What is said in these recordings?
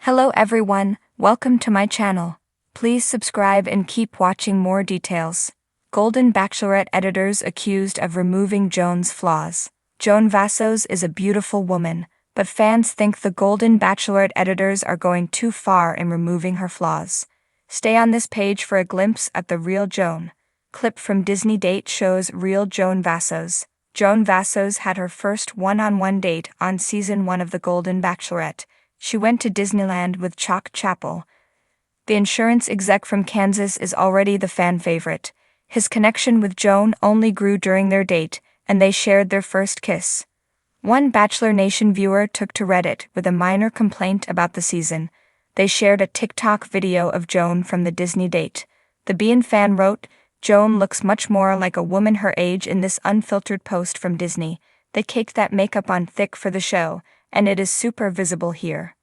Hello everyone, welcome to my channel. Please subscribe and keep watching more details. Golden Bachelorette editors accused of removing Joan's flaws. Joan Vassos is a beautiful woman, but fans think the Golden Bachelorette editors are going too far in removing her flaws. Stay on this page for a glimpse at the real Joan. Clip from Disney date shows real Joan Vassos. Joan Vassos had her first one-on-one date on season 1 of the Golden Bachelorette. She went to Disneyland with Chalk Chappell. The insurance exec from Kansas is already the fan favorite. His connection with Joan only grew during their date, and they shared their first kiss. One Bachelor Nation viewer took to Reddit with a minor complaint about the season. They shared a TikTok video of Joan from the Disney date. The Bean fan wrote, "Joan looks much more like a woman her age in this unfiltered post from Disney. They caked that makeup on thick for the show, and it is super visible here."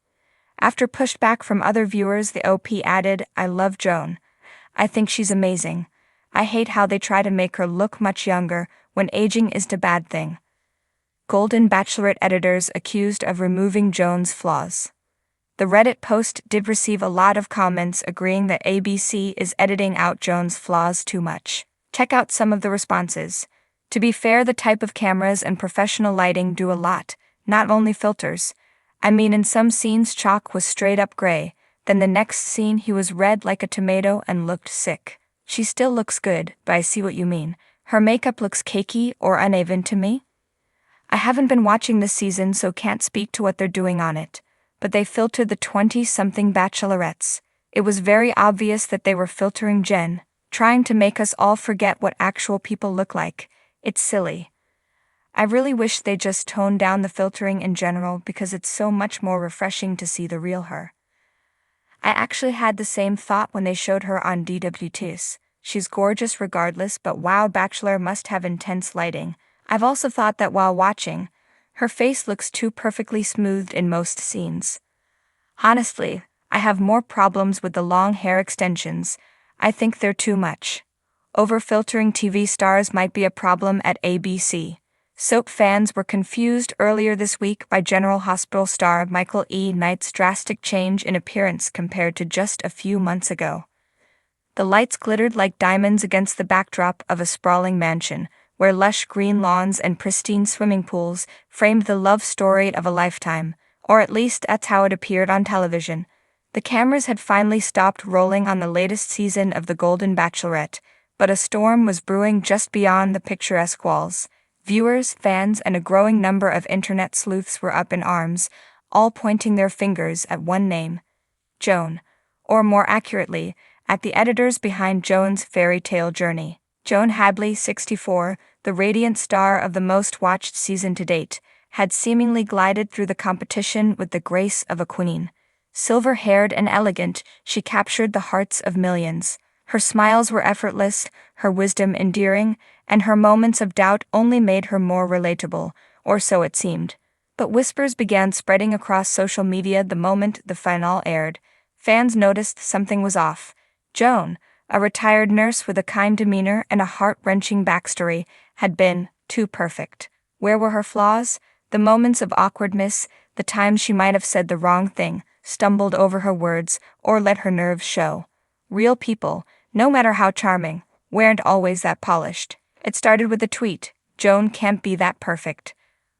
After pushback from other viewers, the OP added, "I love Joan. I think she's amazing. I hate how they try to make her look much younger when aging is a bad thing." Golden Bachelorette editors accused of removing Joan's flaws. The Reddit post did receive a lot of comments agreeing that ABC is editing out Joan's flaws too much. Check out some of the responses. To be fair, the type of cameras and professional lighting do a lot, not only filters. I mean, in some scenes Chalk was straight up gray, then the next scene he was red like a tomato and looked sick. She still looks good, but I see what you mean. Her makeup looks cakey or uneven to me. I haven't been watching this season, so can't speak to what they're doing on it, but they filtered the 20-something bachelorettes. It was very obvious that they were filtering Jen, trying to make us all forget what actual people look like. It's silly. I really wish they just toned down the filtering in general because it's so much more refreshing to see the real her. I actually had the same thought when they showed her on DWTs. She's gorgeous regardless, but wow, Bachelor must have intense lighting. I've also thought that while watching, her face looks too perfectly smoothed in most scenes. Honestly, I have more problems with the long hair extensions. I think they're too much. Over-filtering TV stars might be a problem at ABC. Soap fans were confused earlier this week by General Hospital star Michael E. Knight's drastic change in appearance compared to just a few months ago. The lights glittered like diamonds against the backdrop of a sprawling mansion, where lush green lawns and pristine swimming pools framed the love story of a lifetime, or at least that's how it appeared on television. The cameras had finally stopped rolling on the latest season of The Golden Bachelorette, but a storm was brewing just beyond the picturesque walls. Viewers, fans, and a growing number of internet sleuths were up in arms, all pointing their fingers at one name: Joan, or more accurately, at the editors behind Joan's fairy tale journey. Joan Hadley, 64, the radiant star of the most-watched season to date, had seemingly glided through the competition with the grace of a queen. Silver-haired and elegant, she captured the hearts of millions. Her smiles were effortless, her wisdom endearing, and her moments of doubt only made her more relatable, or so it seemed. But whispers began spreading across social media the moment the finale aired. Fans noticed something was off. Joan, a retired nurse with a kind demeanor and a heart-wrenching backstory, had been too perfect. Where were her flaws? The moments of awkwardness, the times she might have said the wrong thing, stumbled over her words, or let her nerves show. Real people, no matter how charming, weren't always that polished. It started with a tweet: "Joan can't be that perfect.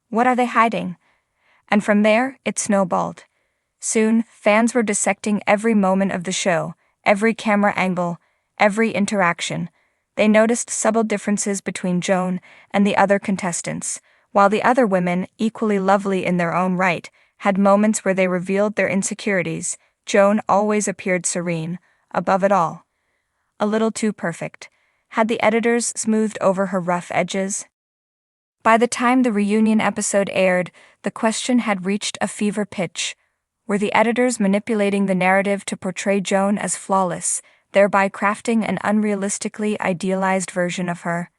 What are they hiding?" And from there, it snowballed. Soon, fans were dissecting every moment of the show, every camera angle, every interaction. They noticed subtle differences between Joan and the other contestants, while the other women, equally lovely in their own right, had moments where they revealed their insecurities. Joan always appeared serene, above it all. A little too perfect. Had the editors smoothed over her rough edges? By the time the reunion episode aired, the question had reached a fever pitch. Were the editors manipulating the narrative to portray Joan as flawless, thereby crafting an unrealistically idealized version of her?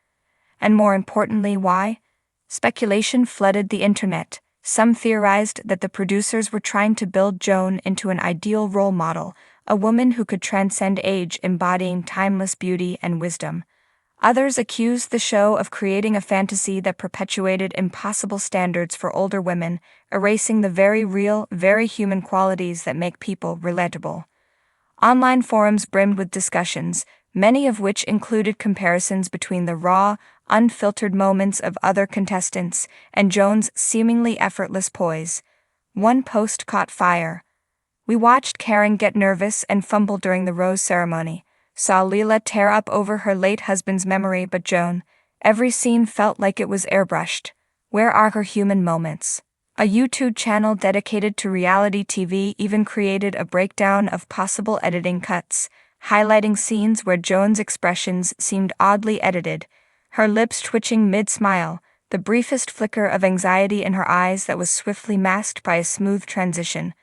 And more importantly, why? Speculation flooded the internet. Some theorized that the producers were trying to build Joan into an ideal role model, a woman who could transcend age, embodying timeless beauty and wisdom. Others accused the show of creating a fantasy that perpetuated impossible standards for older women, erasing the very real, very human qualities that make people relatable. Online forums brimmed with discussions, many of which included comparisons between the raw, unfiltered moments of other contestants and Joan's seemingly effortless poise. One post caught fire. "We watched Karen get nervous and fumble during the rose ceremony, saw Leela tear up over her late husband's memory, but Joan, every scene felt like it was airbrushed. Where are her human moments?" A YouTube channel dedicated to reality TV even created a breakdown of possible editing cuts, highlighting scenes where Joan's expressions seemed oddly edited, her lips twitching mid-smile, the briefest flicker of anxiety in her eyes that was swiftly masked by a smooth transition.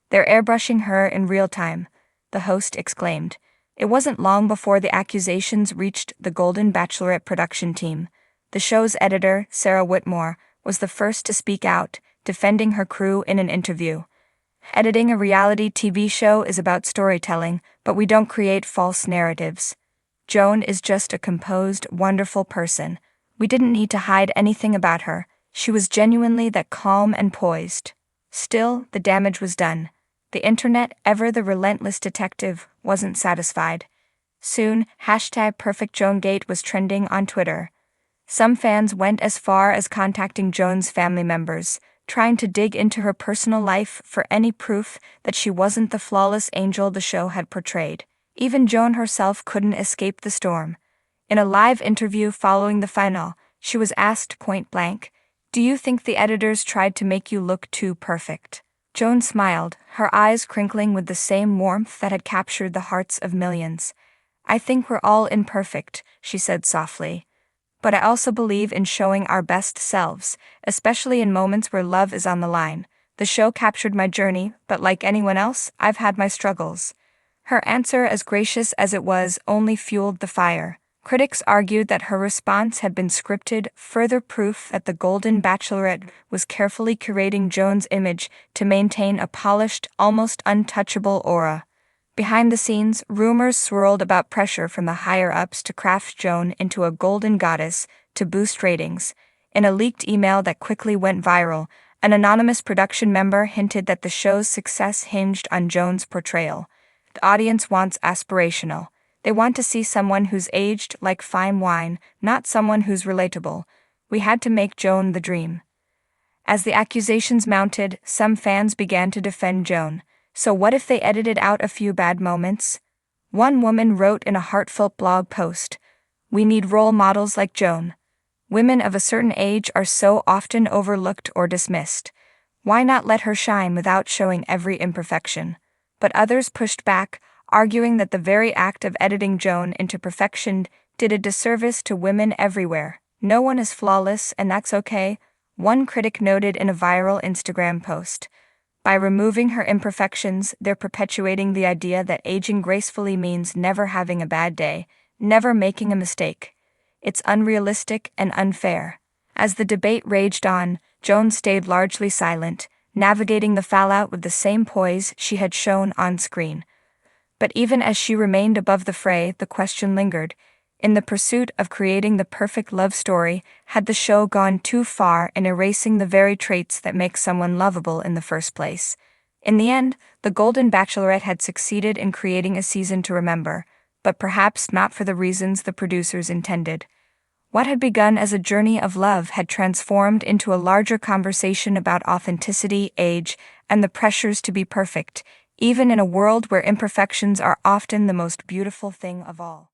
"They're airbrushing her in real time," the host exclaimed. It wasn't long before the accusations reached the Golden Bachelorette production team. The show's editor, Sarah Whitmore, was the first to speak out, defending her crew in an interview. "Editing a reality TV show is about storytelling, but we don't create false narratives. Joan is just a composed, wonderful person. We didn't need to hide anything about her. She was genuinely that calm and poised." Still, the damage was done. The internet, ever the relentless detective, wasn't satisfied. Soon, #PerfectJoanGate was trending on Twitter. Some fans went as far as contacting Joan's family members, trying to dig into her personal life for any proof that she wasn't the flawless angel the show had portrayed. Even Joan herself couldn't escape the storm. In a live interview following the final, she was asked point-blank, "Do you think the editors tried to make you look too perfect?" Joan smiled, her eyes crinkling with the same warmth that had captured the hearts of millions. "I think we're all imperfect," she said softly. "But I also believe in showing our best selves, especially in moments where love is on the line. The show captured my journey, but like anyone else, I've had my struggles." Her answer, as gracious as it was, only fueled the fire. Critics argued that her response had been scripted, further proof that the Golden Bachelorette was carefully curating Joan's image to maintain a polished, almost untouchable aura. Behind the scenes, rumors swirled about pressure from the higher-ups to craft Joan into a golden goddess to boost ratings. In a leaked email that quickly went viral, an anonymous production member hinted that the show's success hinged on Joan's portrayal. The audience wants aspirational. They want to see someone who's aged like fine wine, not someone who's relatable. We had to make Joan the dream. As the accusations mounted, some fans began to defend Joan. So what if they edited out a few bad moments? One woman wrote in a heartfelt blog post, "We need role models like Joan. Women of a certain age are so often overlooked or dismissed. Why not let her shine without showing every imperfection?" But others pushed back, arguing that the very act of editing Joan into perfection did a disservice to women everywhere. "No one is flawless, and that's okay," one critic noted in a viral Instagram post. By removing her imperfections, they're perpetuating the idea that aging gracefully means never having a bad day, never making a mistake. It's unrealistic and unfair. As the debate raged on, Joan stayed largely silent, navigating the fallout with the same poise she had shown on screen. But even as she remained above the fray, the question lingered. In the pursuit of creating the perfect love story, had the show gone too far in erasing the very traits that make someone lovable in the first place? In the end, the Golden Bachelorette had succeeded in creating a season to remember, but perhaps not for the reasons the producers intended. What had begun as a journey of love had transformed into a larger conversation about authenticity, age, and the pressures to be perfect, even in a world where imperfections are often the most beautiful thing of all.